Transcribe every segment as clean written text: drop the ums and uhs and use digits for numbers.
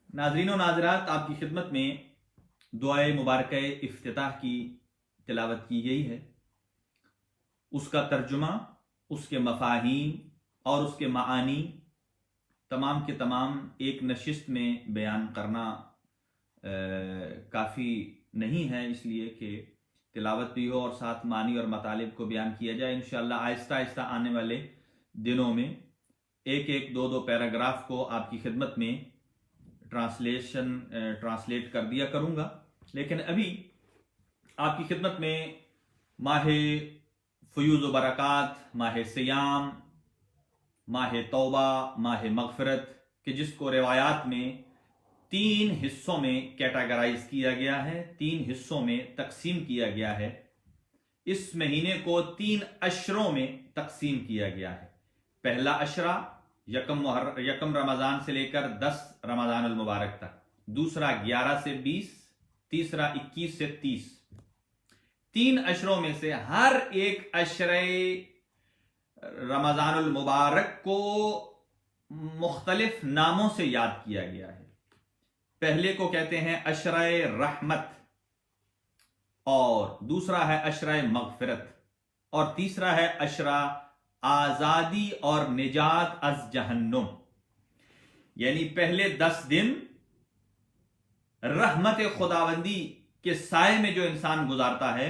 नाजरीन व नाजरात, आपकी खिदमत में दुआए मुबारक इफ्तिताह की तिलावत की गई है। उसका तर्जुमा, उसके मफाहीम और उसके मानी तमाम के तमाम एक नशिस्त में बयान करना काफ़ी नहीं है, इसलिए कि तिलावत भी हो और साथ मानी और मतालिब को बयान किया जाए। इंशाअल्लाह आहिस्ता आहिस्ता आने वाले दिनों में एक एक दो दो पैराग्राफ को आपकी खिदमत में ट्रांसलेट कर दिया करूंगा। लेकिन अभी आपकी खिदमत में माह फयूज़ व बरक़ात, माह सियाम, माह तौबा, माह मग़फ़िरत कि जिसको रिवायात में 3 हिस्सों में कैटेगराइज किया गया है, 3 हिस्सों में तकसीम किया गया है। इस महीने को 3 अशरों में तकसीम किया गया है। पहला अशरा यकम रमज़ान से लेकर 10 रमज़ान अल मुबारक तक, दूसरा 11 से 20, तीसरा 21 से 30। 3 अशरों में से हर एक अशरे रमज़ान अल मुबारक को मुख्तलिफ नामों से याद किया गया है। पहले को कहते हैं अशरे रहमत, और दूसरा है अशरे मग़फ़िरत, और तीसरा है अशरा आजादी और निजात अज जहन्नुम। यानी पहले 10 दिन रहमत खुदावंदी के साए में जो इंसान गुजारता है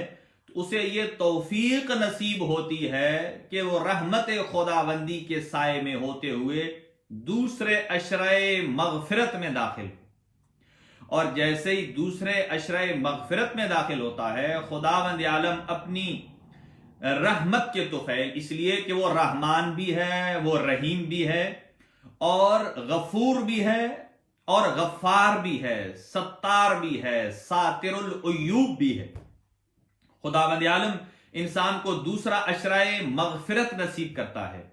तो उसे ये तौफीक नसीब होती है कि वो रहमत खुदावंदी के साए में होते हुए दूसरे अशरे मग़फ़िरत में दाखिल, और जैसे ही दूसरे अशरे मग़फ़िरत में दाखिल होता है, खुदावंद आलम अपनी रहमत के तुफ़ैल, इसलिए कि वो रहमान भी है, वो रहीम भी है, और गफूर भी है, और गफ्फार भी है, सत्तार भी है, सातिरुल उयूब भी है। खुदावंद आलम इंसान को दूसरा अशराए मग़फ़िरत नसीब करता है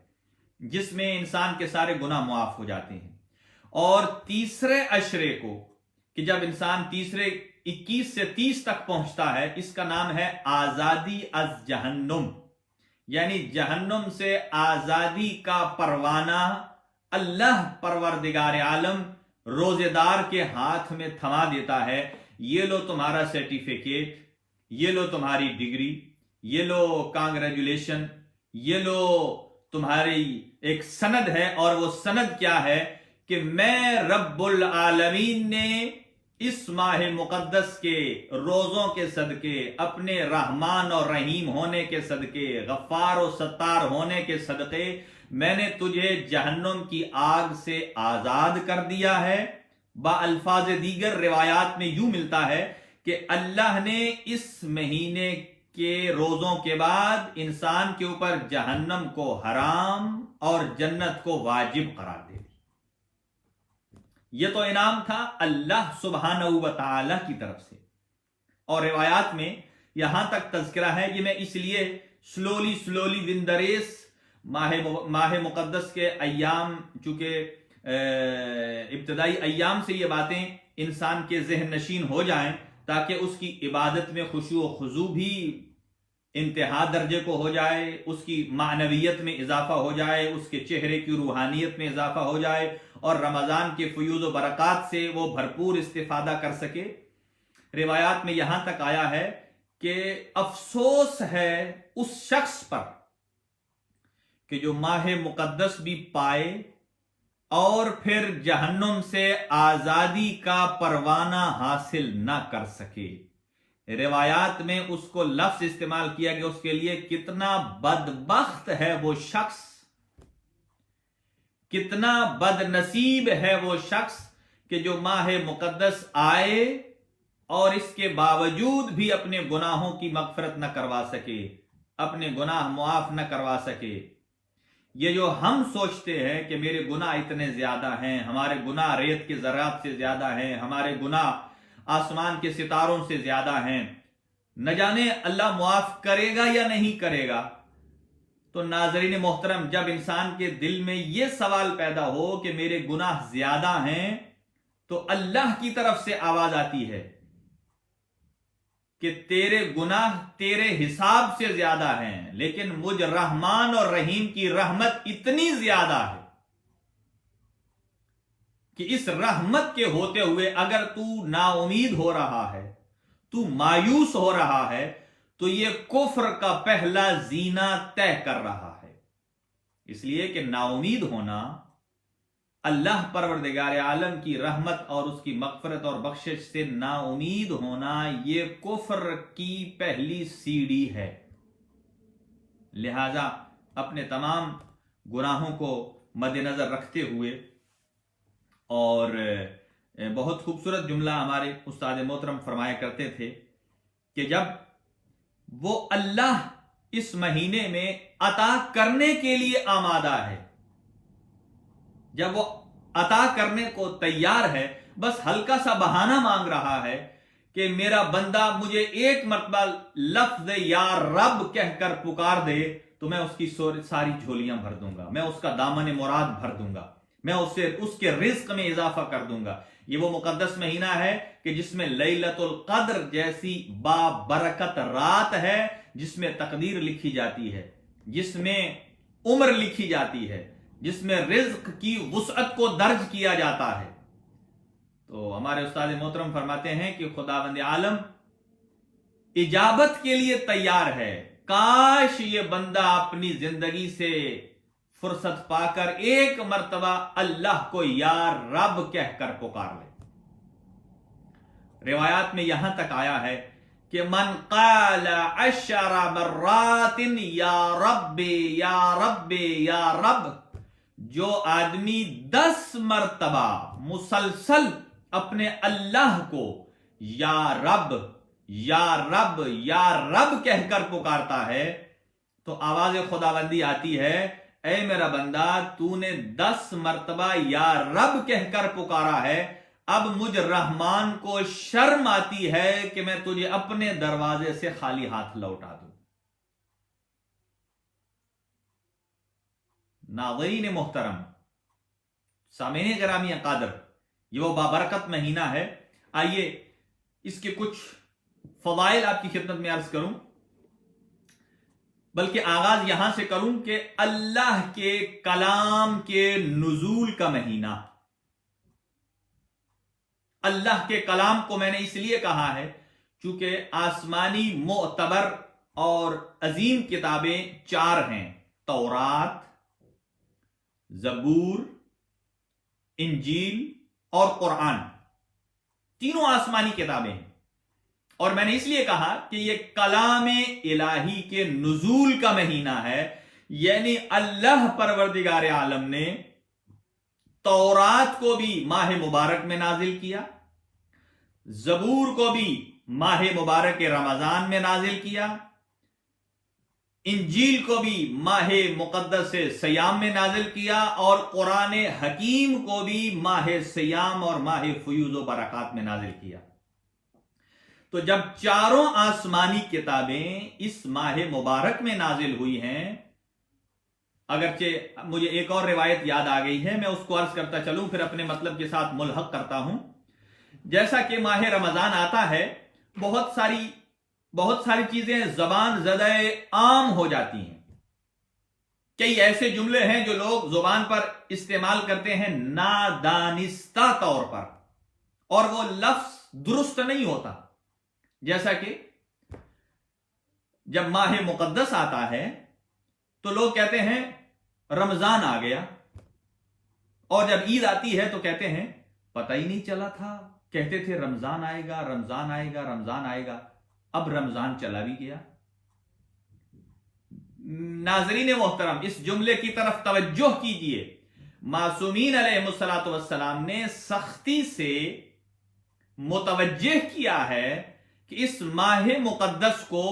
जिसमें इंसान के सारे गुनाह मुआफ हो जाते हैं, और तीसरे अशरे को कि जब इंसान तीसरे 21 से 30 तक पहुंचता है, इसका नाम है आजादी अज जहन्नुम। यानी जहन्नुम से आजादी का परवाना अल्लाह परवरदिगार आलम रोजेदार के हाथ में थमा देता है। ये लो तुम्हारा सर्टिफिकेट, ये लो तुम्हारी डिग्री, ये लो कांग्रेचुलेशन, ये लो तुम्हारी एक सनद है। और वो सनद क्या है कि मैं रब्बुल आलमीन ने इस माह मुकद्दस के रोजों के सदके, अपने रहमान और रहीम होने के सदके, गफ्फार और सत्तार होने के सदके, मैंने तुझे जहन्नुम की आग से आजाद कर दिया है। बाअल्फाज दीगर रिवायात में यूं मिलता है कि अल्लाह ने इस महीने के रोजों के बाद इंसान के ऊपर जहन्नम को हराम और जन्नत को वाजिब करार दे दी। यह तो इनाम था अल्लाह सुब्हानहू व तआला की तरफ से। और रिवायात में यहां तक तज़किरा है, ये मैं इसलिए स्लोली विंदरेस माह मुकद्दस के अय्याम, चूंकि इब्तदाई अय्याम से ये बातें इंसान के ज़हन नशीन हो जाएं, ताकि उसकी इबादत में खुशू व खुजू भी इंतहा दर्जे को हो जाए, उसकी मानवियत में इजाफा हो जाए, उसके चेहरे की रूहानियत में इजाफा हो जाए, और रमज़ान के फयूज़ व बरक़ात से वो भरपूर इस्तिफादा कर सके। रिवायात में यहां तक आया है कि अफसोस है उस शख्स पर कि जो माह मुकद्दस भी पाए और फिर जहन्नुम से आजादी का परवाना हासिल ना कर सके। रिवायात में उसको लफ्ज इस्तेमाल किया गया, उसके लिए कितना बदबख्त है वो शख्स, कितना बदनसीब है वो शख्स कि जो माह मुकद्दस आए और इसके बावजूद भी अपने गुनाहों की मग़फ़िरत न करवा सके, अपने गुनाह मुआफ न करवा सके। ये जो हम सोचते हैं कि मेरे गुनाह इतने ज्यादा हैं, हमारे गुनाह रेत के ज़रात से ज्यादा हैं, हमारे गुनाह आसमान के सितारों से ज्यादा हैं, न जाने अल्लाह मुआफ करेगा या नहीं करेगा। तो नाज़रीन मोहतरम, जब इंसान के दिल में यह सवाल पैदा हो कि मेरे गुनाह ज्यादा हैं, तो अल्लाह की तरफ से आवाज आती है कि तेरे गुनाह तेरे हिसाब से ज्यादा हैं, लेकिन मुझ रहमान और रहीम की रहमत इतनी ज्यादा है कि इस रहमत के होते हुए अगर तू नाउमीद हो रहा है, तू मायूस हो रहा है, तो ये कुफ्र का पहला जीना तय कर रहा है। इसलिए कि नाउमीद होना, अल्लाह परवरदिगार आलम की रहमत और उसकी मगफरत और बख्शिश से नाउमीद होना, ये कुफ्र की पहली सीढ़ी है। लिहाजा अपने तमाम गुनाहों को मद्देनजर रखते हुए, और बहुत खूबसूरत जुमला हमारे उस्ताद मोहतरम फरमाया करते थे कि जब वो अल्लाह इस महीने में अता करने के लिए आमादा है, जब वो अता करने को तैयार है, बस हल्का सा बहाना मांग रहा है कि मेरा बंदा मुझे एक मरतबा लफ्ज या रब कहकर पुकार दे तो मैं उसकी सारी झोलियां भर दूंगा, मैं उसका दामन मुराद भर दूंगा, मैं उसके रिज्क में इजाफा कर दूंगा। ये वो मुकद्दस महीना है कि जिसमें लैलतुल कद्र जैसी बाबरकत रात है, जिसमें तकदीर लिखी जाती है, जिसमें उम्र लिखी जाती है, जिसमें रिज्क की वुसअत को दर्ज किया जाता है। तो हमारे उस्ताद मोहतरम फरमाते हैं कि खुदावंद आलम इजाबत के लिए तैयार है। काश ये बंदा अपनी जिंदगी से फुर्सत पाकर एक मर्तबा अल्लाह को या रब कहकर पुकार ले। रिवायात में यहां तक आया है कि मन क़ाला अशरा मर्रातिन या रब्बे या रब्बे या रब, जो आदमी 10 मर्तबा मुसलसल अपने अल्लाह को या रब या रब या रब कहकर पुकारता है, तो आवाज खुदाबंदी आती है, ऐ मेरा बंदा, तूने 10 मर्तबा या रब कहकर पुकारा है, अब मुझ रहमान को शर्म आती है कि मैं तुझे अपने दरवाजे से खाली हाथ लौटा दूं। नाज़रीन मोहतरम, सामीन गिरामी क़ादर, ये वो बाबरकत महीना है। आइए इसके कुछ फवाइल आपकी खिदमत में अर्ज करूं, बल्कि आगाज यहां से करूं कि अल्लाह के कलाम के नुजूल का महीना। अल्लाह के कलाम को मैंने इसलिए कहा है चूंकि आसमानी मोतबर और अजीम किताबें 4 हैं, तौरात, जबूर, इंजील और कुरान, तीनों आसमानी किताबें हैं। और मैंने इसलिए कहा कि यह कलाम इलाही के नुजूल का महीना है, यानी अल्लाह परवरदिगार आलम ने तौरात को भी माह मुबारक में नाजिल किया, जबूर को भी माह मुबारक रमजान में नाजिल किया, इंजील को भी माह मुकद्दस सयाम में नाजिल किया, और कुरान हकीम को भी माह सयाम और माह फयूज व बरकात में नाजिल किया। तो जब चारों आसमानी किताबें इस माह मुबारक में नाजिल हुई हैं, अगरचे मुझे एक और रिवायत याद आ गई है, मैं उसको अर्ज करता चलूं, फिर अपने मतलब के साथ मुल्हक करता हूं। जैसा कि माह रमजान आता है, बहुत सारी चीजें जबान ज़दाए आम हो जाती हैं। कई ऐसे जुमले हैं जो लोग जुबान पर इस्तेमाल करते हैं नादानिस्ता तौर पर, और वो लफ्ज दुरुस्त नहीं होता। जैसा कि जब माह मुकद्दस आता है तो लोग कहते हैं रमजान आ गया, और जब ईद आती है तो कहते हैं पता ही नहीं चला था, कहते थे रमजान आएगा रमजान आएगा रमजान आएगा, अब रमजान चला भी गया। नाज़रीन मोहतरम, इस जुमले की तरफ तवज्जो कीजिए। मासूमीन अलैहिमुस्सलातु वस्सलाम ने सख्ती से मुतवज्जह किया है कि इस माह मुकद्दस को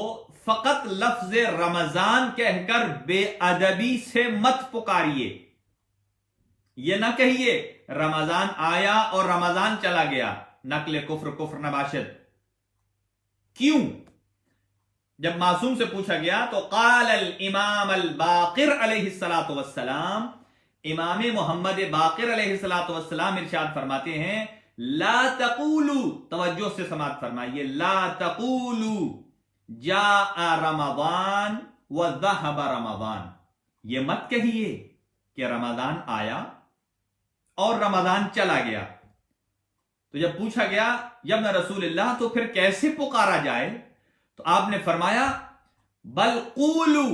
फकत लफ्ज रमजान कहकर बेअदबी से मत पुकारिए। यह ना कहिए रमजान आया और रमजान चला गया, नकले कुफ्र कुफ्र नबाशद। क्यों? जब मासूम से पूछा गया तो काल अल इमाम अल बाकिर अलैहिस्सलातु वस्सलाम, इमाम मोहम्मद बाकिर अलैहिस्सलातु वस्सलाम इरशाद फरमाते हैं, ला तकूलू, तवज्जो से समात फरमाइए, ला तकूलू जा रमजान व ज़हब रमजान, ये मत कहिए कि रमजान आया اور رمضان چلا گیا. تو جب پوچھا گیا یا ابن رسول اللہ تو پھر کیسے پکارا جائے، تو آپ نے فرمایا بل قولو،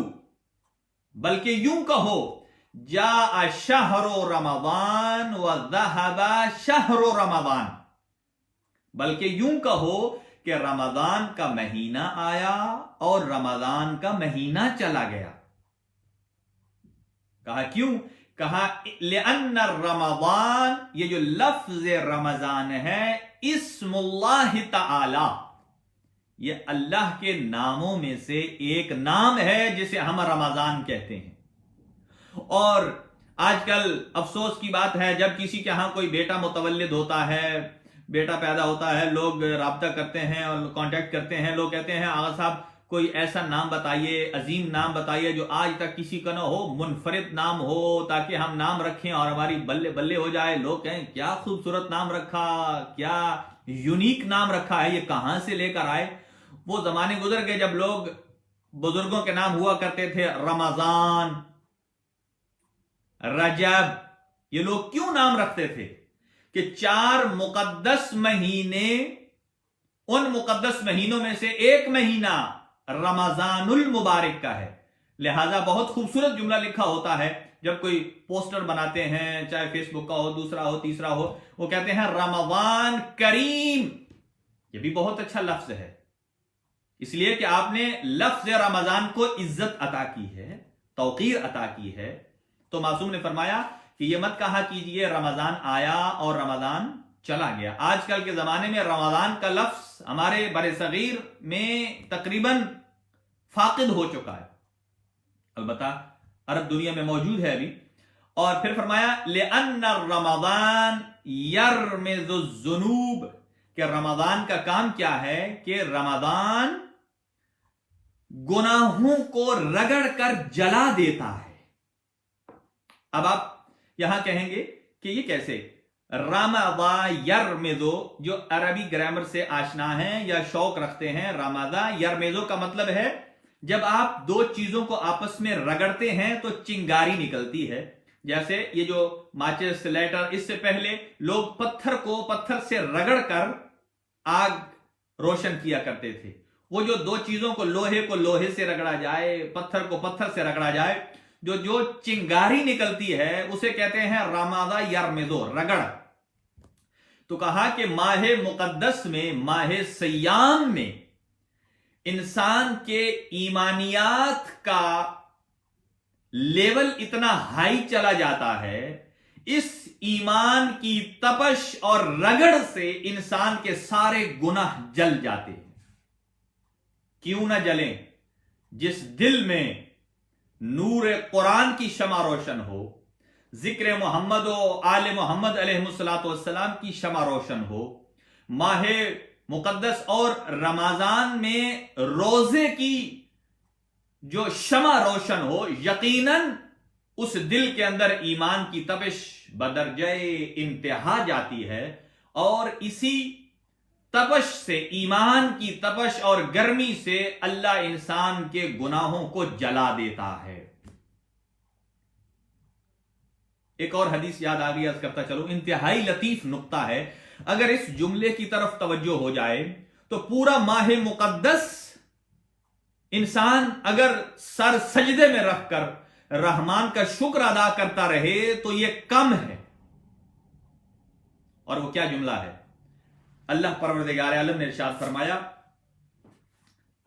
بلکہ یوں کہو جاء شہر رمضان وذهب شہر رمضان، بلکہ یوں کہو کہ رمضان کا مہینہ آیا اور رمضان کا مہینہ چلا گیا. کہا کیوں؟ کہا لأن رمضان، یہ جو لفظ رمضان ہے اسم اللہ تعالی، یہ اللہ کے ناموں میں سے ایک نام ہے جسے ہم رمضان کہتے ہیں. اور آج کل افسوس کی بات ہے جب کسی کے ہاں کوئی بیٹا متولد ہوتا ہے، بیٹا پیدا ہوتا ہے، لوگ رابطہ کرتے ہیں اور کانٹیکٹ کرتے ہیں، لوگ کہتے ہیں آغا صاحب کوئی ایسا نام بتائیے، عظیم نام بتائیے جو آج تک کسی کا نہ ہو، منفرد نام ہو تاکہ ہم نام رکھیں اور ہماری بلے بلے ہو جائے. لوگ کہیں کیا خوبصورت نام رکھا، کیا یونیک نام رکھا ہے، یہ کہاں سے لے کر آئے. وہ زمانے گزر گئے جب لوگ بزرگوں کے نام ہوا کرتے تھے، رمضان، رجب. یہ لوگ کیوں نام رکھتے تھے؟ کہ 4 مقدس مہینے، ان مقدس مہینوں میں سے ایک مہینہ رمضان المبارک کا ہے. لہذا بہت خوبصورت جملہ لکھا ہوتا ہے جب کوئی پوسٹر بناتے ہیں، چاہے فیس بک کا ہو، دوسرا ہو، تیسرا ہو، وہ کہتے ہیں رمضان کریم. یہ بھی بہت اچھا لفظ ہے، اس لیے کہ آپ نے لفظ رمضان کو عزت عطا کی ہے، توقیر عطا کی ہے. تو معصوم نے فرمایا کہ یہ مت کہا کیجئے رمضان آیا اور رمضان چلا گیا. آج کل کے زمانے میں رمضان کا لفظ ہمارے بر صغیر میں تقریباً فاقد ہو چکا ہے، البتہ عرب دنیا میں موجود ہے ابھی. اور پھر فرمایا لأن رمضان یرمز الذنوب، کہ رمضان کا کام کیا ہے کہ رمضان گناہوں کو رگڑ کر جلا دیتا ہے. اب آپ یہاں کہیں گے کہ یہ کیسے؟ رمضا یرمزو، جو عربی گرامر سے آشنا ہیں یا شوق رکھتے ہیں، رمضا یرمزو کا مطلب ہے جب آپ دو چیزوں کو آپس میں رگڑتے ہیں تو چنگاری نکلتی ہے. جیسے یہ جو ماچس، لائٹر، اس سے پہلے لوگ پتھر سے رگڑ کر آگ روشن کیا کرتے تھے. وہ جو دو چیزوں کو لوہے سے رگڑا جائے، پتھر کو پتھر سے رگڑا جائے، جو چنگاری نکلتی ہے اسے کہتے ہیں رمضا یرمزو، رگڑ. تو کہا کہ ماہ مقدس میں، ماہ سیام میں انسان کے ایمانیات کا لیول اتنا ہائی چلا جاتا ہے، اس ایمان کی تپش اور رگڑ سے انسان کے سارے گناہ جل جاتے ہیں. کیوں نہ جلیں؟ جس دل میں نور قرآن کی شمع روشن ہو، ذکر محمد و آل محمد علیہ السلام کی شمع روشن ہو، ماہ مقدس اور رمضان میں روزے کی جو شمع روشن ہو، یقیناً اس دل کے اندر ایمان کی تپش بدرجہ انتہا جاتی ہے، اور اسی تپش سے، ایمان کی تپش اور گرمی سے اللہ انسان کے گناہوں کو جلا دیتا ہے. ایک اور حدیث یاد آ گئی، عرض کرتا چلو، انتہائی لطیف نقطہ ہے. اگر اس جملے کی طرف توجہ ہو جائے تو پورا ماہ مقدس انسان اگر سر سجدے میں رکھ کر رحمان کا شکر ادا کرتا رہے تو یہ کم ہے. اور وہ کیا جملہ ہے؟ اللہ پروردگار عالم نے ارشاد فرمایا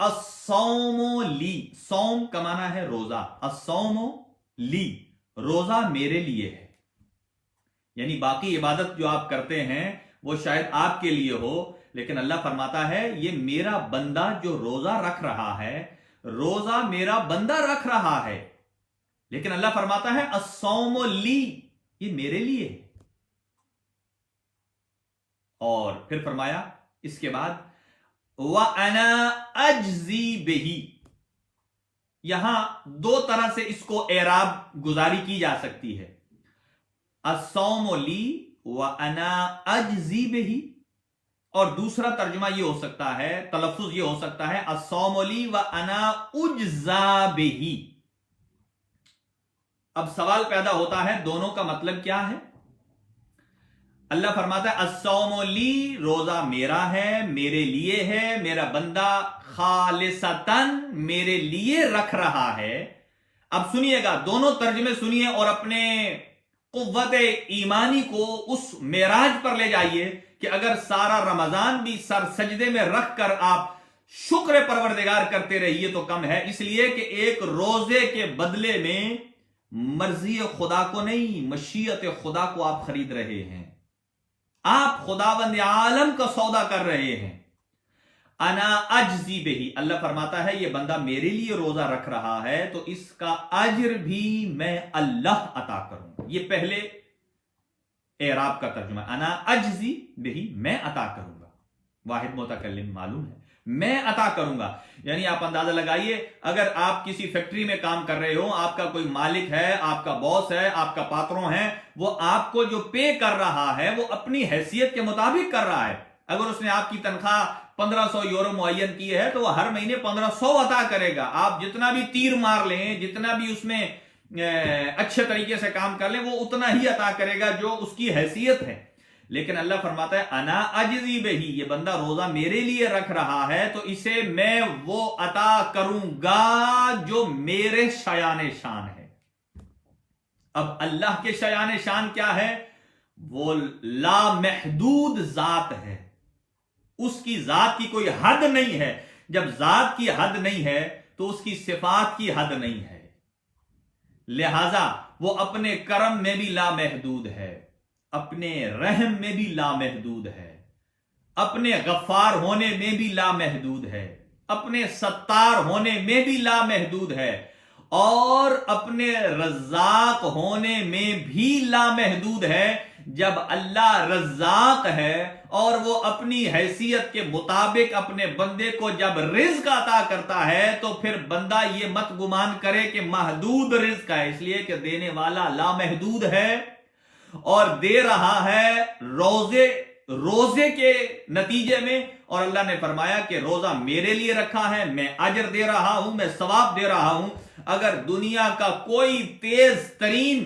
الصوم لی، صوم کا معنی ہے روزہ، الصوم لی، روزہ میرے لیے ہے. یعنی باقی عبادت جو آپ کرتے ہیں وہ شاید آپ کے لیے ہو، لیکن اللہ فرماتا ہے یہ میرا بندہ جو روزہ رکھ رہا ہے، روزہ میرا بندہ رکھ رہا ہے، لیکن اللہ فرماتا ہے الصوم لی، یہ میرے لیے ہے. اور پھر فرمایا اس کے بعد وَأَنَا أَجْزِي بِهِ. یہاں دو طرح سے اس کو اعراب گزاری کی جا سکتی ہے، الصوم لی وَأَنَا أَجْزِي بِهِ، اور دوسرا ترجمہ یہ ہو سکتا ہے، تلفظ یہ ہو سکتا ہے الصوم لی وَأَنَا أُجْزَى بِهِ. اب سوال پیدا ہوتا ہے دونوں کا مطلب کیا ہے؟ अल्लाह फरमाता है अस्सौमु ली, रोजा मेरा है, मेरे लिए है, मेरा बंदा खालिसतन मेरे लिए रख रहा है। अब सुनिएगा, दोनों तर्जुमे सुनिए और अपने कुव्वत ईमानी को उस मेराज पर ले जाइए कि अगर सारा रमजान भी सर सजदे में रखकर आप शुक्र परवरदिगार करते रहिए तो कम है। इसलिए कि एक रोजे के बदले में मर्जी खुदा को नहीं, मशीयत खुदा को आप खरीद रहे हैं। आप खुदावंद आलम का सौदा कर रहे हैं। अना अजजी बेही, अल्लाह फरमाता है ये बंदा मेरे लिए रोजा रख रहा है तो इसका अज्र भी मैं अल्लाह अता करूंगा। ये पहले एराब का तर्जुमा, अना अजजी बेही, मैं अता करूंगा। वाहिद मुतकल्लिम मालूम है, मैं अता करूंगा। यानी आप अंदाजा लगाइए, अगर आप किसी फैक्ट्री में काम कर रहे हो, आपका कोई मालिक है, आपका बॉस है, आपका पात्रों है, वो आपको जो पे कर रहा है वो अपनी हैसियत के मुताबिक कर रहा है। अगर उसने आपकी तनख्वाह 1500 यूरो मुअय्यन की है तो वह हर महीने 1500 अता करेगा। आप जितना भी तीर मार लें, जितना भी उसमें अच्छे तरीके से काम कर लें, वो उतना ही अता करेगा जो उसकी हैसियत है। लेकिन अल्लाह फरमाता है अना अजजी बेही, ये बंदा रोजा मेरे लिए रख रहा है तो इसे मैं वो अता करूंगा जो मेरे शयान शान है। अब अल्लाह के शयान शान क्या है? वो लामहदूद जात है, उसकी जात की कोई हद नहीं है। जब जात की हद नहीं है तो उसकी सिफात की हद नहीं है, लिहाजा वो अपने करम में भी लामहदूद है, अपने रहम में भी लामहदूद है, अपने गफ्फार होने में भी लामहदूद है, अपने सत्तार होने में भी लामहदूद है, और अपने रज़्ज़ाक होने में भी लामहदूद है। जब अल्लाह रज़्ज़ाक है और वो अपनी हैसियत के मुताबिक अपने बंदे को जब रिज़्क अता करता है तो फिर बंदा ये मत गुमान करे कि महदूद रिज़्क है, इसलिए कि देने वाला लामहदूद है और दे रहा है रोजे के नतीजे में। और अल्लाह ने फरमाया कि रोजा मेरे लिए रखा है, मैं अजर दे रहा हूं, मैं सवाब दे रहा हूं। अगर दुनिया का कोई तेज तरीन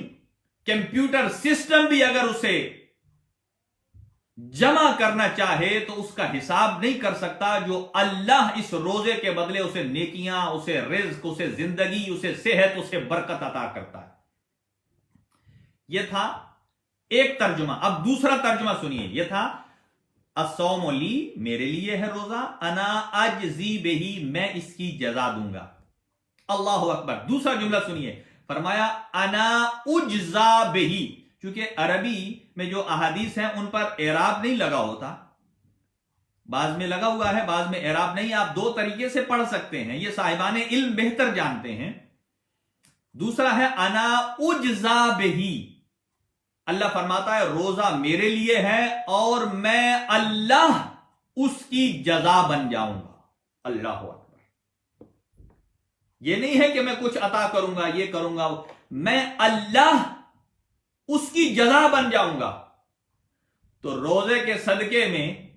कंप्यूटर सिस्टम भी अगर उसे जमा करना चाहे तो उसका हिसाब नहीं कर सकता जो अल्लाह इस रोजे के बदले उसे नेकियां, उसे रिज़्क, उसे जिंदगी, उसे सेहत, उसे बरकत अता करता है। यह था एक तर्जुमा। अब दूसरा तर्जुमा सुनिए, यह था अस्सौमु ली, मेरे लिए है रोजा, अना अजज़ी बिही, मैं इसकी जजा दूंगा। अल्लाहु अकबर। दूसरा जुमला सुनिए, फरमाया अना उज्जा बिही। चूंकि अरबी में जो अहादीस हैं उन पर एराब नहीं लगा होता, बाज में लगा हुआ है, बाज में एराब नहीं। आप दो तरीके से पढ़ सकते हैं, ये साहिबाने इल्म बेहतर जानते हैं। दूसरा है अना उज्जा बिही, अल्लाह फरमाता है रोजा मेरे लिए है और मैं अल्लाह उसकी जजा बन जाऊंगा। अल्लाह अकबर। यह नहीं है कि मैं कुछ अता करूंगा, ये करूंगा, मैं अल्लाह उसकी जजा बन जाऊंगा। तो रोजे के सदके में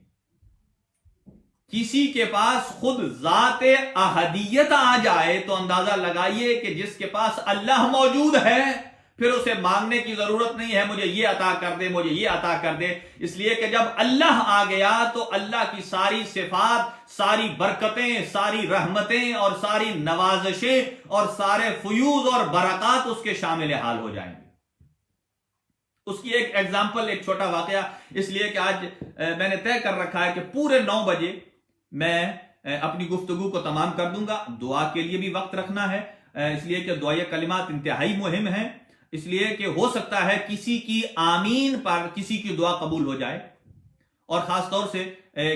किसी के पास खुद जाते अहदियत आ जाए तो अंदाजा लगाइए कि जिसके पास अल्लाह मौजूद है फिर उसे मांगने की जरूरत नहीं है मुझे ये अता कर दे, मुझे ये अता कर दे। इसलिए कि जब अल्लाह आ गया तो अल्लाह की सारी सिफात, सारी बरकतें, सारी रहमतें और सारी नवाजिशें और सारे फयूज और बरकत उसके शामिल हाल हो जाएंगे। उसकी एक एग्जाम्पल, एक छोटा वाकया, इसलिए कि आज मैंने तय कर रखा है कि पूरे 9 बजे मैं अपनी गुफ्तगू को तमाम कर दूंगा। दुआ के लिए भी वक्त रखना है, इसलिए कि दुआए कलिमात इंतहाई मुहिम है। इसलिए कि हो सकता है किसी की आमीन पर किसी की दुआ कबूल हो जाए। और खास तौर से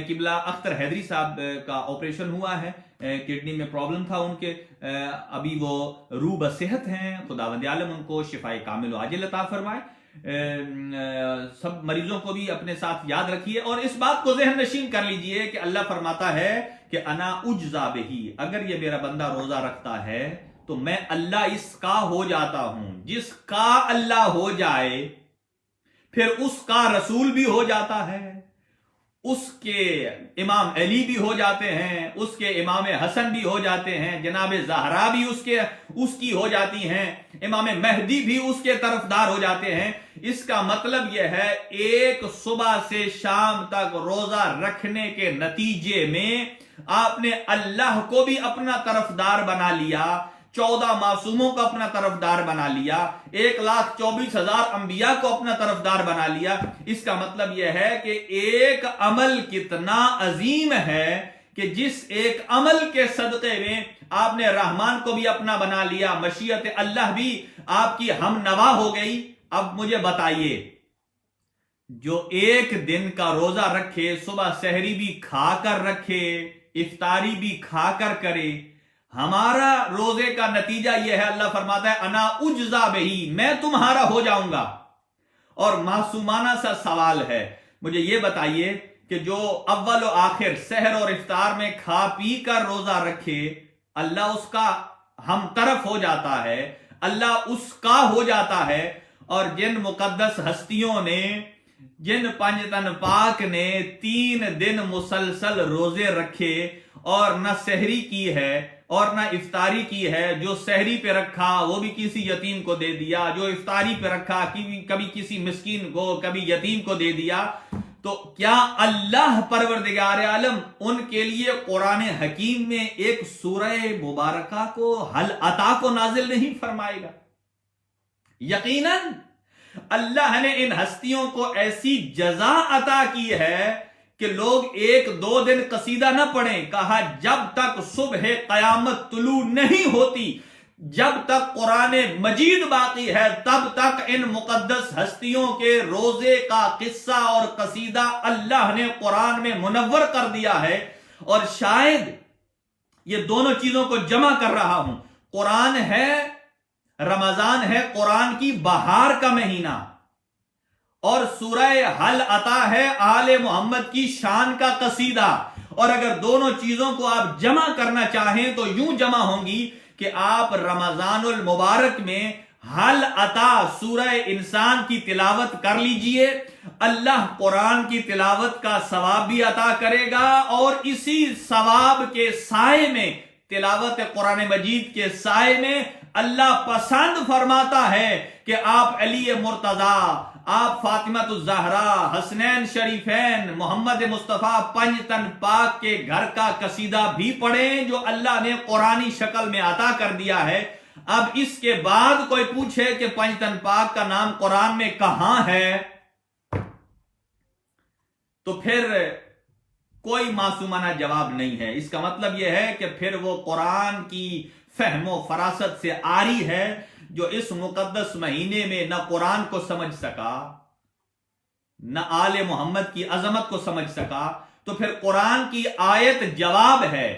किबला अख्तर हैदरी साहब का ऑपरेशन हुआ है, किडनी में प्रॉब्लम था उनके, अभी वो रूह बसेहत हैं, खुदावंद आलम उनको शिफाए कामिल व आजिल अता फरमाए। सब मरीजों को भी अपने साथ याद रखिए और इस बात को ज़हन नशीन कर लीजिए कि अल्लाह फरमाता है कि अना उज्जा बिही, अगर ये मेरा बंदा रोजा रखता है तो मैं अल्लाह इसका हो जाता हूं। जिसका अल्लाह हो जाए फिर उसका रसूल भी हो जाता है, उसके इमाम अली भी हो जाते हैं, उसके इमाम हसन भी हो जाते हैं, जनाब ज़हरा भी उसकी हो जाती हैं, इमाम महदी भी उसके तरफदार हो जाते हैं। इसका मतलब यह है एक सुबह से शाम तक रोजा रखने के नतीजे में आपने अल्लाह को भी अपना तरफदार बना लिया, 14 मासूमों को अपना तरफदार बना लिया, 1,24,000 अंबिया को अपना तरफदार बना लिया। इसका मतलब यह है कि एक अमल कितना अजीम है कि जिस एक अमल के सदक़े में आपने रहमान को भी अपना बना लिया, मशीयत अल्लाह भी आपकी हम नवा हो गई। अब मुझे बताइए, जो एक दिन का रोजा रखे, सुबह सहरी भी खाकर रखे, इफ्तारी भी खाकर करे, हमारा रोजे का नतीजा यह है, अल्लाह फरमाता है अना उज्जा बही, मैं तुम्हारा हो जाऊंगा। और मासूमाना सा सवाल है, मुझे यह बताइए कि जो अव्वल और आखिर सहर और इफ्तार में खा पी कर रोजा रखे, अल्लाह उसका हम तरफ हो जाता है, अल्लाह उसका हो जाता है। और जिन मुकद्दस हस्तियों ने, जिन पंजतन पाक ने 3 दिन मुसलसल रोजे रखे और न सहरी की है और न इफ्तारी की है, जो सहरी पे रखा वो भी किसी यतीम को दे दिया, जो इफ्तारी पे रखा कभी किसी मिस्कीन को, कभी यतीम को दे दिया, तो क्या अल्लाह परवरदिगार आलम उनके लिए कुरान हकीम में एक सूरह मुबारका को, हल अता को नाजिल नहीं फरमाएगा? यकीनन अल्लाह ने इन हस्तियों को ऐसी जजा अता की है कि लोग 1-2 दिन कसीदा न पढ़ें। कहा जब तक सुबह कयामत तुलू नहीं होती, जब तक कुरान मजीद बाकी है, तब तक इन मुकद्दस हस्तियों के रोजे का किस्सा और कसीदा अल्लाह ने कुरान में मुनव्वर कर दिया है। और शायद ये दोनों चीजों को जमा कर रहा हूं, कुरान है, रमजान है, कुरान की बहार का महीना, और सूरह हल अता है, आले मोहम्मद की शान का कसीदा। और अगर दोनों चीजों को आप जमा करना चाहें तो यूं जमा होंगी कि आप रमजानुल मुबारक में हल अता सूरह इंसान की तिलावत कर लीजिए, अल्लाह कुरान की तिलावत का सवाब भी अता करेगा, और इसी सवाब के साए में, तिलावत कुरान मजीद के साए में, अल्लाह पसंद फरमाता है कि आप अली मुर्तजा, आप फातिमा ज़हरा, हसनैन शरीफैन, मोहम्मद मुस्तफ़ा पंजतन पाक के घर का कसीदा भी पढ़ें जो अल्लाह ने कुरानी शक्ल में अता कर दिया है। अब इसके बाद कोई पूछे कि पंजतन पाक का नाम कुरान में कहां है, तो फिर कोई मासूमाना जवाब नहीं है। इसका मतलब यह है कि फिर वो कुरान की फहमो फरासत से आरी है, जो इस मुकद्दस महीने में न कुरान को समझ सका, न आले मोहम्मद की अजमत को समझ सका। तो फिर कुरान की आयत जवाब है,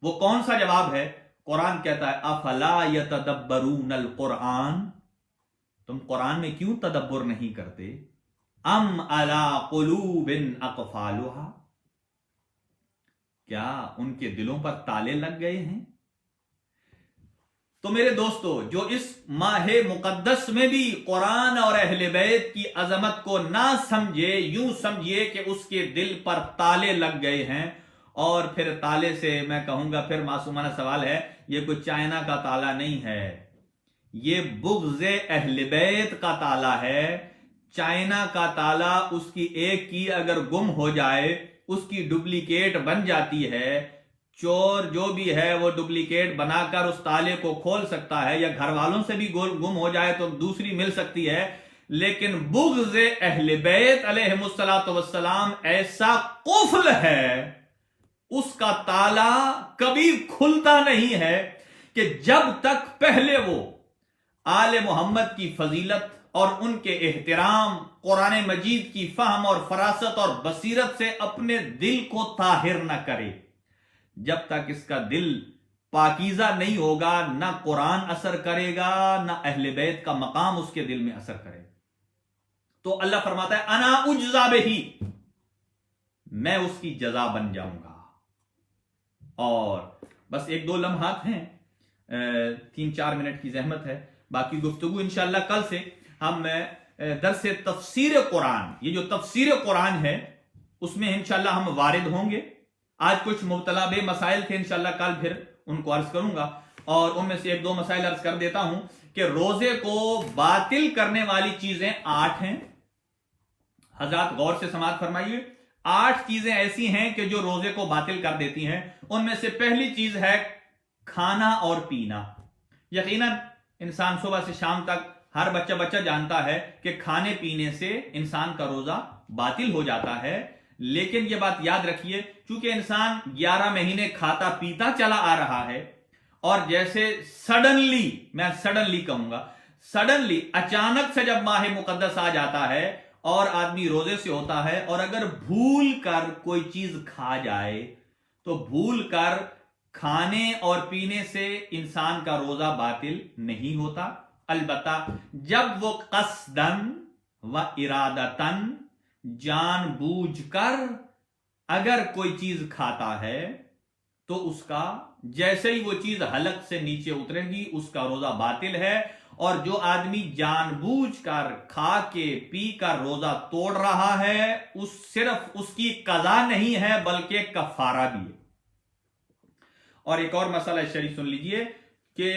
वो कौन सा जवाब है? कुरान कहता है अफला यतदब्बरूनल कुरान, तुम कुरान में क्यों तदब्बर नहीं करते? अम अला कुलूबिन अक़फ़ालुहा, क्या उनके दिलों पर ताले लग गए हैं? तो मेरे दोस्तों, जो इस माहे मुकद्दस में भी कुरान और अहले बैत की अजमत को ना समझे, यूं समझिए कि उसके दिल पर ताले लग गए हैं। और फिर ताले से मैं कहूंगा, फिर मासूमाना सवाल है, ये कोई चाइना का ताला नहीं है, ये बुग़्ज़े अहले बैत का ताला है। चाइना का ताला, उसकी एक की अगर गुम हो जाए, उसकी डुप्लीकेट बन जाती है, चोर जो भी है वो डुप्लीकेट बनाकर उस ताले को खोल सकता है, या घर वालों से भी गुम हो जाए तो दूसरी मिल सकती है। लेकिन बुग़्ज़े अहले बैत अलैहिमुस्सलातु वस्सलाम ऐसा कुफ्ल है, उसका ताला कभी खुलता नहीं है कि जब तक पहले वो आले मोहम्मद की फजीलत और उनके एहतराम, कुरान मजीद की फहम और फरासत और बसीरत से अपने दिल को ताहिर न करे, जब तक इसका दिल पाकीज़ा नहीं होगा, ना कुरान असर करेगा, ना अहले बैत का मकाम उसके दिल में असर करेगा। तो अल्लाह फरमाता है अना उज्जा बिही, मैं उसकी जजा बन जाऊंगा। और बस 1-2 लम्हात हैं, 3-4 मिनट की जहमत है, बाकी गुफ्तगू इंशाअल्लाह कल से हम दरसे तफसीर कुरान, ये जो तफसीर कुरान है اس میں انشاءاللہ ہم وارد ہوں گے. آج کچھ مبتلا بے مسائل تھے، انشاءاللہ کل پھر ان کو عرض کروں گا، اور ان میں سے ایک دو مسائل عرض کر دیتا ہوں کہ روزے کو باطل کرنے والی چیزیں 8 ہیں. حضرات غور سے سماعت فرمائیے. 8 چیزیں ایسی ہیں کہ جو روزے کو باطل کر دیتی ہیں. ان میں سے پہلی چیز ہے کھانا اور پینا. یقیناً انسان صبح سے شام تک ہر بچہ جانتا ہے کہ کھانے پینے سے انسان کا روزہ باطل ہو جاتا ہے. لیکن یہ بات یاد رکھیے، چونکہ انسان 11 مہینے کھاتا پیتا چلا آ رہا ہے، اور جیسے سڈنلی کہوں گا، سڈنلی اچانک سے جب ماہ مقدس آ جاتا ہے اور آدمی روزے سے ہوتا ہے، اور اگر بھول کر کوئی چیز کھا جائے تو بھول کر کھانے اور پینے سے انسان کا روزہ باطل نہیں ہوتا. البتہ جب وہ قصدن و ارادتن، جان بوجھ کر اگر کوئی چیز کھاتا ہے تو اس کا جیسے ہی وہ چیز حلق سے نیچے اترے گی اس کا روزہ باطل ہے. اور جو آدمی جان بوجھ کر کھا کے پی کر روزہ توڑ رہا ہے، صرف اس کی قضا نہیں ہے بلکہ کفارہ بھی ہے. اور ایک اور مسئلہ شریف سن لیجئے کہ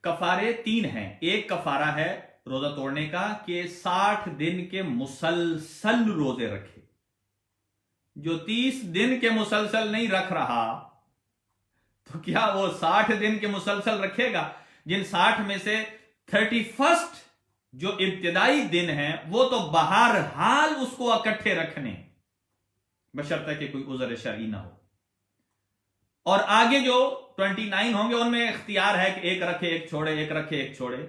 کفارے 3 ہیں. ایک کفارہ ہے روزہ توڑنے کا کہ 60 دن کے مسلسل روزے رکھے. جو 30 دن کے مسلسل نہیں رکھ رہا تو کیا وہ 60 دن کے مسلسل رکھے گا؟ جن 60 میں سے 31 جو ابتدائی دن ہیں وہ تو بہرحال اس کو اکٹھے رکھنے، بشرطہ کہ کوئی عذر شرعی نہ ہو. اور آگے جو 29 ہوں گے ان میں اختیار ہے کہ ایک رکھے ایک چھوڑے، ایک رکھے ایک چھوڑے.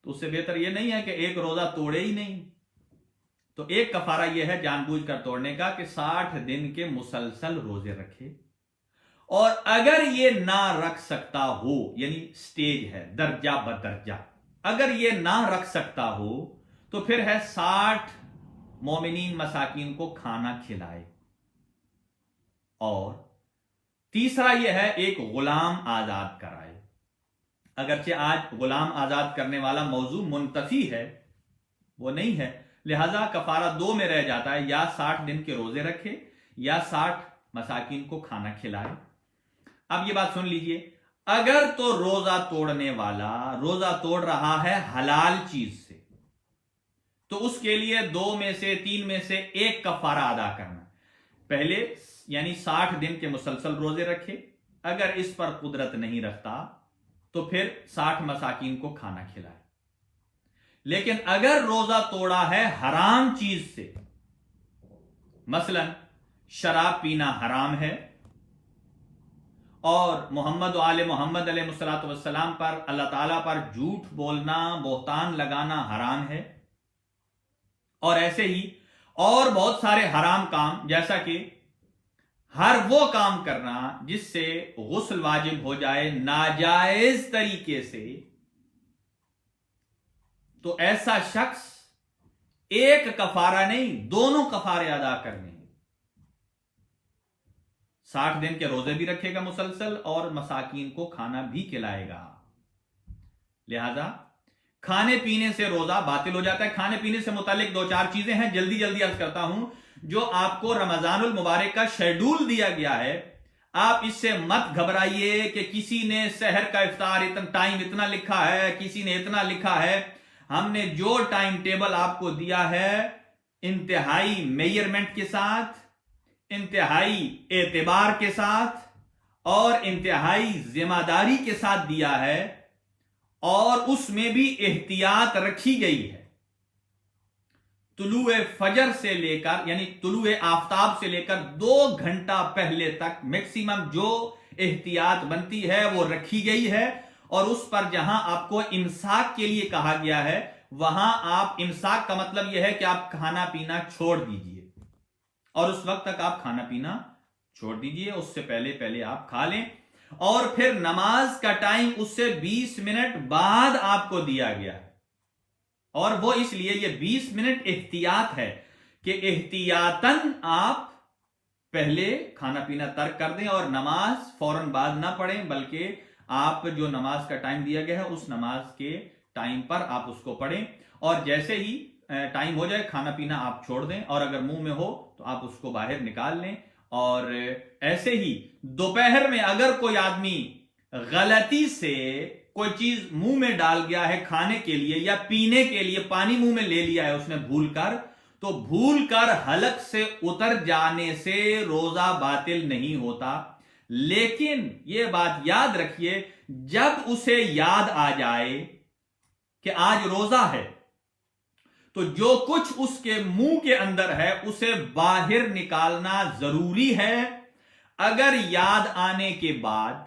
تو اس سے بہتر یہ نہیں ہے کہ ایک روزہ توڑے ہی نہیں. تو ایک کفارہ یہ ہے جان بوجھ کر توڑنے کا کہ 60 دن کے مسلسل روزے رکھے. اور اگر یہ نہ رکھ سکتا ہو، یعنی سٹیج ہے درجہ بدرجہ، اگر یہ نہ رکھ سکتا ہو تو پھر ہے 60 مومنین مساکین کو کھانا کھلائے. اور تیسرا یہ ہے ایک غلام آزاد کرائے. اگرچہ آج غلام آزاد کرنے والا موضوع منتفی ہے، وہ نہیں ہے، لہذا کفارہ 2 میں رہ جاتا ہے، یا 60 دن کے روزے رکھے یا 60 مساکین کو کھانا کھلائے. اب یہ بات سن لیجئے، اگر تو روزہ توڑنے والا روزہ توڑ رہا ہے حلال چیز سے تو اس کے لیے 2 میں سے 3 میں سے ایک کفارہ ادا کرنا. پہلے یعنی 60 دن کے مسلسل روزے رکھے، اگر اس پر قدرت نہیں رکھتا تو پھر 60 مساکین کو کھانا کھلائے. لیکن اگر روزہ توڑا ہے حرام چیز سے، مثلا شراب پینا حرام ہے اور محمد و آل محمد علیہ الصلوۃ والسلام پر، اللہ تعالیٰ پر جھوٹ بولنا، بہتان لگانا حرام ہے، اور ایسے ہی اور بہت سارے حرام کام، جیسا کہ ہر وہ کام کرنا جس سے غسل واجب ہو جائے ناجائز طریقے سے، تو ایسا شخص ایک کفارہ نہیں 2 کفارے ادا کرنے ہیں. 60 دن کے روزے بھی رکھے گا مسلسل اور مساکین کو کھانا بھی کھلائے گا. لہذا کھانے پینے سے روزہ باطل ہو جاتا ہے. کھانے پینے سے متعلق 2-4 چیزیں ہیں، جلدی عرض کرتا ہوں، جو آپ کو رمضان المبارک کا شیڈول دیا گیا ہے. آپ اس سے مت گھبرائیے کہ کسی نے سحر کا افطار ٹائم اتنا لکھا ہے، کسی نے اتنا لکھا ہے. ہم نے جو ٹائم ٹیبل آپ کو دیا ہے انتہائی میئرمنٹ کے ساتھ، انتہائی اعتبار کے ساتھ اور انتہائی ذمہ داری کے ساتھ دیا ہے، اور اس میں بھی احتیاط رکھی گئی ہے. طلوع فجر سے لے کر یعنی طلوع آفتاب سے لے کر 2 گھنٹہ پہلے تک میکسیمم جو احتیاط بنتی ہے وہ رکھی گئی ہے. اور اس پر جہاں آپ کو امساک کے لیے کہا گیا ہے وہاں آپ، امساک کا مطلب یہ ہے کہ آپ کھانا پینا چھوڑ دیجئے، اور اس وقت تک آپ کھانا پینا چھوڑ دیجئے، اس سے پہلے آپ کھا لیں. اور پھر نماز کا ٹائم اس سے 20 منٹ بعد آپ کو دیا گیا ہے، اور وہ اس لیے یہ 20 منٹ احتیاط ہے کہ احتیاطاً آپ پہلے کھانا پینا ترک کر دیں اور نماز فوراً بعد نہ پڑھیں، بلکہ آپ جو نماز کا ٹائم دیا گیا ہے اس نماز کے ٹائم پر آپ اس کو پڑھیں. اور جیسے ہی टाइम हो जाए खाना पीना आप छोड़ दें, और अगर मुंह में हो तो आप उसको बाहर निकाल लें। और ऐसे ही दोपहर में अगर कोई आदमी गलती से कोई चीज मुंह में डाल गया है खाने के लिए या पीने के लिए, पानी मुंह में ले लिया है उसने भूलकर, तो भूलकर हलक से उतर जाने से रोजा बातिल नहीं होता। लेकिन यह बात याद रखिए, जब उसे याद आ जाए कि आज रोजा है, तो जो कुछ उसके मुंह के अंदर है उसे बाहर निकालना जरूरी है। अगर याद आने के बाद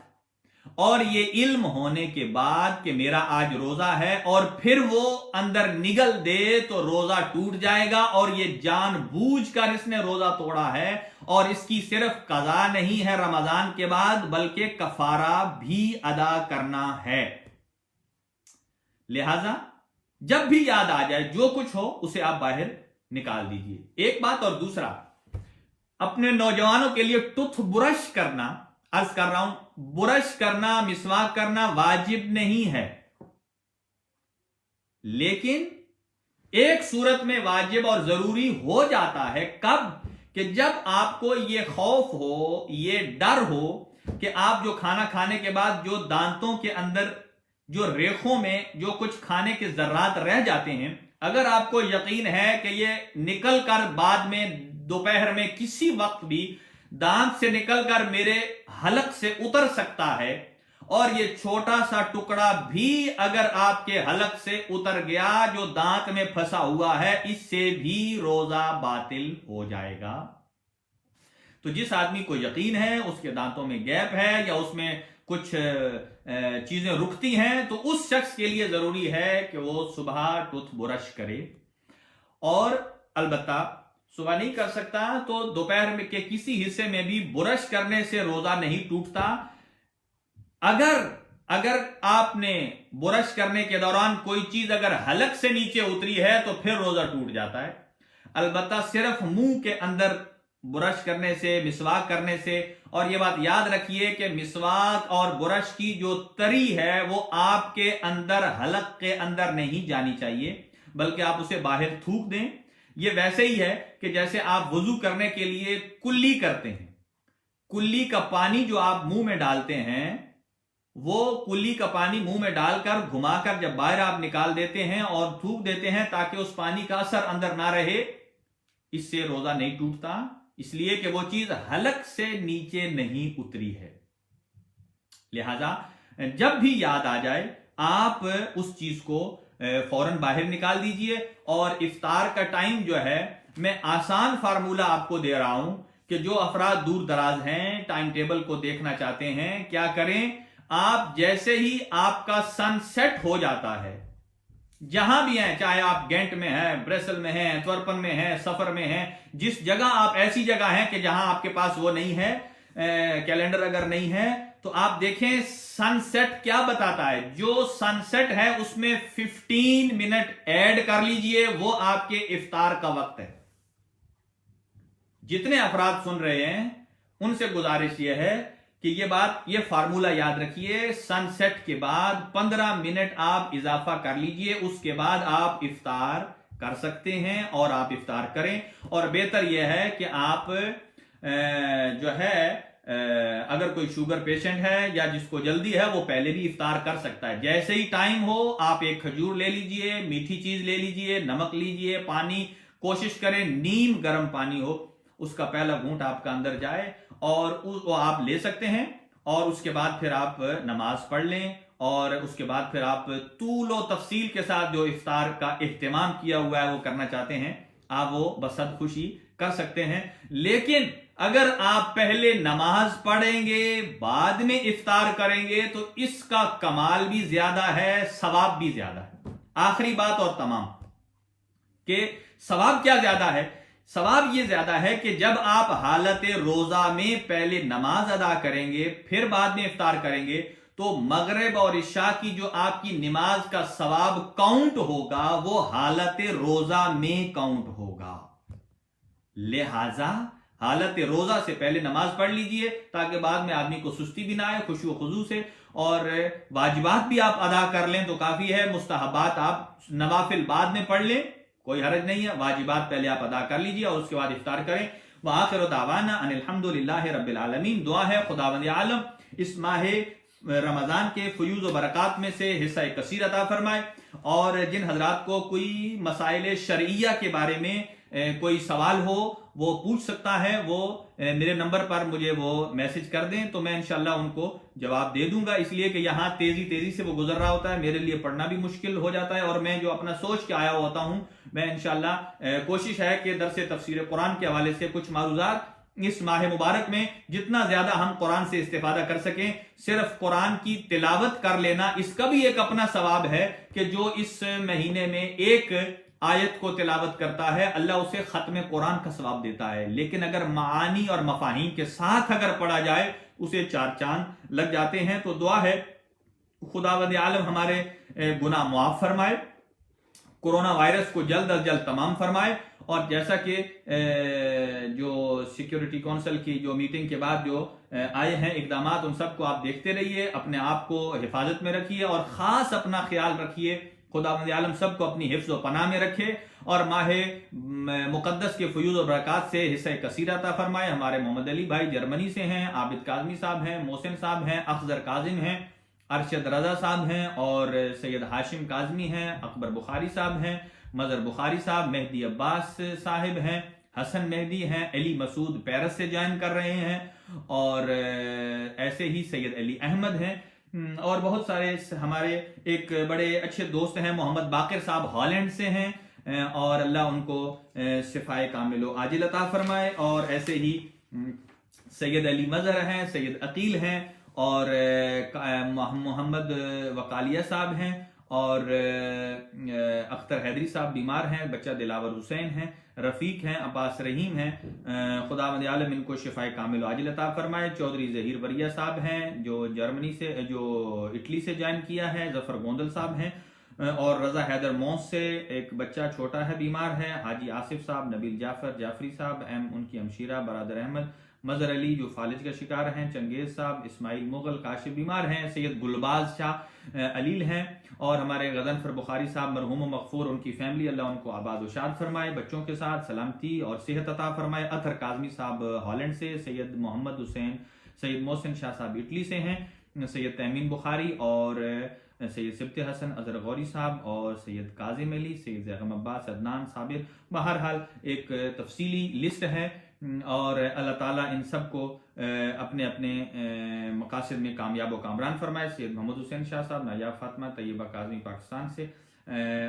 और ये इल्म होने के बाद कि मेरा आज रोजा है और फिर वो अंदर निगल दे तो रोजा टूट जाएगा, और ये जानबूझकर इसने रोजा तोड़ा है, और इसकी सिर्फ कज़ा नहीं है रमजान के बाद, बल्कि कफारा भी अदा करना है। लिहाजा जब भी याद आ जाए, जो कुछ हो उसे आप बाहर निकाल दीजिए। एक बात। और दूसरा, अपने नौजवानों के लिए टूथ ब्रश करना, अर्ज कर रहा हूं, ब्रश करना, मिसवाक करना वाजिब नहीं है, लेकिन एक सूरत में वाजिब और जरूरी हो जाता है। कब? कि जब आपको ये खौफ हो, ये डर हो कि आप जो खाना खाने के बाद जो दांतों के अंदर जो रेखों में जो कुछ खाने के जर्रात रह जाते हैं, अगर आपको यकीन है कि ये निकल कर बाद में दोपहर में किसी वक्त भी दांत से निकलकर मेरे हलक से उतर सकता है, और ये छोटा सा टुकड़ा भी अगर आपके हलक से उतर गया जो दांत में फंसा हुआ है, इससे भी रोजा बातिल हो जाएगा। तो जिस आदमी को यकीन है उसके दांतों में गैप है या उसमें कुछ चीजें रुकती हैं, तो उस शख्स के लिए जरूरी है कि वो सुबह टूथ ब्रश करे। और अलबत्ता सुबह नहीं कर सकता तो दोपहर में के किसी हिस्से में भी ब्रश करने से रोजा नहीं टूटता। अगर आपने ब्रश करने के दौरान कोई चीज अगर हलक से नीचे उतरी है तो फिर रोजा टूट जाता है। अलबत्ता सिर्फ मुंह के अंदर ब्रश करने से, मिसवाक करने से, और यह बात याद रखिए कि मिसवाक और ब्रश की जो तरी है वो आपके अंदर, हलक के अंदर नहीं जानी चाहिए, बल्कि आप उसे बाहर थूक दें। ये वैसे ही है कि जैसे आप वुजू करने के लिए कुल्ली करते हैं, कुल्ली का पानी जो आप मुंह में डालते हैं, वो कुल्ली का पानी मुंह में डालकर घुमाकर जब बाहर आप निकाल देते हैं और थूक देते हैं ताकि उस पानी का असर अंदर ना रहे, इससे रोजा नहीं टूटता, इसलिए कि वो चीज हलक से नीचे नहीं उतरी है। लिहाजा जब भी याद आ जाए आप उस चीज को फौरन बाहर निकाल दीजिए। और इफ्तार का टाइम जो है, मैं आसान फार्मूला आपको दे रहा हूं कि जो अफराद दूर दराज हैं, टाइम टेबल को देखना चाहते हैं, क्या करें, आप जैसे ही आपका सनसेट हो जाता है, जहां भी हैं, चाहे आप गेंट में हैं, ब्रसेल में हैं, एंटवर्पन में हैं, सफर में हैं, जिस जगह आप, ऐसी जगह हैं कि जहां आपके पास वो नहीं है, कैलेंडर अगर नहीं है, तो आप देखें सनसेट क्या बताता है। जो सनसेट है उसमें 15 मिनट ऐड कर लीजिए, वो आपके इफ्तार का वक्त है। जितने अफराद सुन रहे हैं उनसे गुजारिश यह है कि ये फार्मूला याद रखिए, सनसेट के बाद 15 मिनट आप इजाफा कर लीजिए, उसके बाद आप इफ्तार कर सकते हैं और आप इफ्तार करें। और बेहतर यह है कि आप जो है अगर कोई शुगर पेशेंट है या जिसको जल्दी है, वो पहले भी इफ्तार कर सकता है। जैसे ही टाइम हो आप एक खजूर ले लीजिए, मीठी चीज ले लीजिए, नमक लीजिए, पानी कोशिश करें नीम गर्म पानी हो, उसका पहला घूंट आपका अंदर जाए और वो आप ले सकते हैं। और उसके बाद फिर आप नमाज पढ़ लें, और उसके बाद फिर आप तूल व तफसील के साथ जो इफ्तार का इख्तिमाम किया हुआ है वो करना चाहते हैं, आप वो बसद खुशी कर सकते हैं। लेकिन अगर आप पहले नमाज पढ़ेंगे बाद में इफ्तार करेंगे तो इसका कमाल भी ज्यादा है, सवाब भी ज्यादा है। आखिरी बात और तमाम के सवाब क्या ज्यादा है, सवाब ये ज्यादा है कि जब आप हालत रोजा में पहले नमाज अदा करेंगे फिर बाद में इफ्तार करेंगे, तो मगरिब और इशा की जो आपकी नमाज का सवाब काउंट होगा वो हालत रोजा में काउंट होगा। लिहाजा हालत रोजा से पहले नमाज पढ़ लीजिए ताकि बाद में आदमी को सुस्ती भी ना आए, खुशू खुजू से, और वाजिबात भी आप अदा कर लें तो काफी है, मुस्तहबात आप नवाफिल बाद में पढ़ लें, कोई हरज नहीं है, वाजिबात पहले आप अदा कर लीजिए और उसके बाद इफ्तार करें। व आखिर दावाना अनिल हम्दुलिल्लाहि रब्बिल आलमीन। दुआ है खुदावंद आलम इस माह रमजान के फयूज व बरक़ात में से हिस्सा कसीर अता फरमाए, और जिन हजरात को कोई मसाइल शरइया के बारे में कोई सवाल हो वो पूछ सकता है, वो मेरे नंबर पर मुझे वो मैसेज कर दें तो मैं इंशाल्लाह उनको जवाब दे दूंगा। इसलिए कि यहाँ तेजी से वो गुजर रहा होता है, मेरे लिए पढ़ना भी मुश्किल हो जाता है, और मैं जो अपना सोच के आया होता हूँ, मैं इंशाल्लाह कोशिश है कि दरस तफसीर कुरान के हवाले से कुछ मारूजात इस माह मुबारक में जितना ज्यादा हम कुरान से इस्तेफादा कर सकें। सिर्फ कुरान की तिलावत कर लेना, इसका भी एक अपना सवाब है कि जो इस महीने में एक आयत को तिलावत करता है अल्लाह उसे खत्म कुरान का सवाब देता है, लेकिन अगर मानी और मफाहीम के साथ अगर पढ़ा जाए उसे 4 चांद लग जाते हैं। तो दुआ है खुदावंद आलम हमारे गुनाह मुआफ फरमाए, कोरोना वायरस को जल्द अज जल्द तमाम फरमाए, और जैसा कि जो सिक्योरिटी काउंसिल की जो मीटिंग के बाद जो आए हैं इकदामात, उन सबको आप देखते रहिए, अपने आप को हिफाजत में रखिए और खास अपना ख्याल रखिए। खुदावंद आलम सबको अपनी हिफ्ज़ व पनाह में रखे और माह मुक़द्दस के फयूज़ और बरक़ात से हिस्सा कसीर अता फरमाए। हमारे मोहम्मद अली भाई जर्मनी से हैं, आबिद काज़मी साहब हैं, मोहसिन साहब हैं, अखज़र काजिम हैं, अरशद रजा साहब हैं, और सैयद हाशिम काज़मी हैं, अकबर बुखारी साहब हैं, मज़र बुखारी साहब, मेहदी अब्बास साहिब हैं, हसन मेहदी हैं, अली मसूद पेरिस से ज्वाइन कर रहे हैं, और ऐसे ही सैयद अली अहमद हैं, और बहुत सारे हमारे एक बड़े अच्छे दोस्त हैं मोहम्मद बाकिर साहब हॉलैंड से हैं, और अल्लाह उनको शिफाए कामिलो आजिल अता फरमाए। और ऐसे ही सैयद अली मज़हर हैं, सैयद अकील हैं, और मोहम्मद वकालिया साहब हैं, और अख्तर हैदरी साहब बीमार हैं, बच्चा दिलावर हुसैन हैं, रफ़ीक हैं, अब्बास रहीम हैं, खुदावंद आलम इनको शिफाए कामिल आजिल अता फरमाए। चौधरी ज़हीर वरिया साहब हैं जो जर्मनी से, जो इटली से ज्वाइन किया है, ज़फ़र गोंदल साहब हैं, और रज़ा हैदर मौस से एक बच्चा छोटा है बीमार है, हाजी आसिफ साहब, नबील जाफ़र जाफरी साहब, उनकी हमशीरा बरादर अहमद, मज़हर अली जो फालिज का शिकार हैं, चंगेज़ साहब, इस्माइल मुगल काशिफ बीमार हैं, सैयद गुलबाज शाह अलील हैं, और हमारे गज़नफ़र बुखारी साहब मरहूम मग़फ़ूर, उनकी फैमिली अल्लाह उनको आबाद शाद फरमाए, बच्चों के साथ सलामती और सेहत अता फरमाए। अतर काज़मी साहब हॉलैंड से, सैयद मोहम्मद हुसैन, सैयद मोहसिन शाह साहब इटली से हैं, सैयद तमीन बुखारी और सैयद सिब्त हसन अजहर गौरी साहब, और सैयद काजिम अली, सैयद ज़ैगम अब्बास, अदनान साबिर। बहरहाल एक तफसीली लिस्ट है, और अल्लाह ताला इन सब को अपने अपने मकासद में कामयाब व कामरान फरमाए। सैयद मोहम्मद हुसैन शाह साहब, नायाब फातिमा तैयबा काज़मी पाकिस्तान से,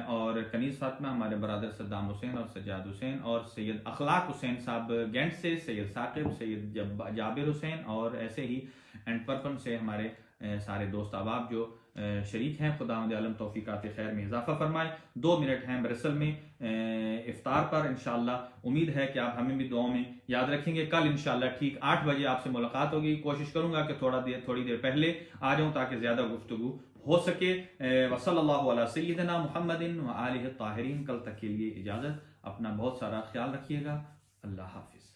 और कनीज़ फातिमा हमारे बरादर सद्दाम हुसैन और सज्जाद हुसैन, और सैयद अखलाक हुसैन साहब गेंट से, सैयद साकिब, सैयद जाबिर हुसैन, और ऐसे ही एंटवर्पन से हमारे सारे दोस्त अहबाब जो शरीक हैं। खुदावंद आलम तौफीकात खैर में इजाफा फरमाए। 2 मिनट हैं ब्रसल में इफ्तार पर, इंशाअल्लाह उम्मीद है कि आप हमें भी दुआओं में याद रखेंगे। कल इंशाअल्लाह ठीक 8 बजे आपसे मुलाकात होगी। कोशिश करूंगा कि थोड़ी देर पहले आ जाऊं ताकि ज्यादा गुफ्तगू हो सके। वसल्लल्लाहु अला सय्यिदना मुहम्मदिन व आलिहि ताहिरीन। कल तक के लिए इजाजत, अपना बहुत सारा ख्याल रखिएगा। अल्लाह हाफिज।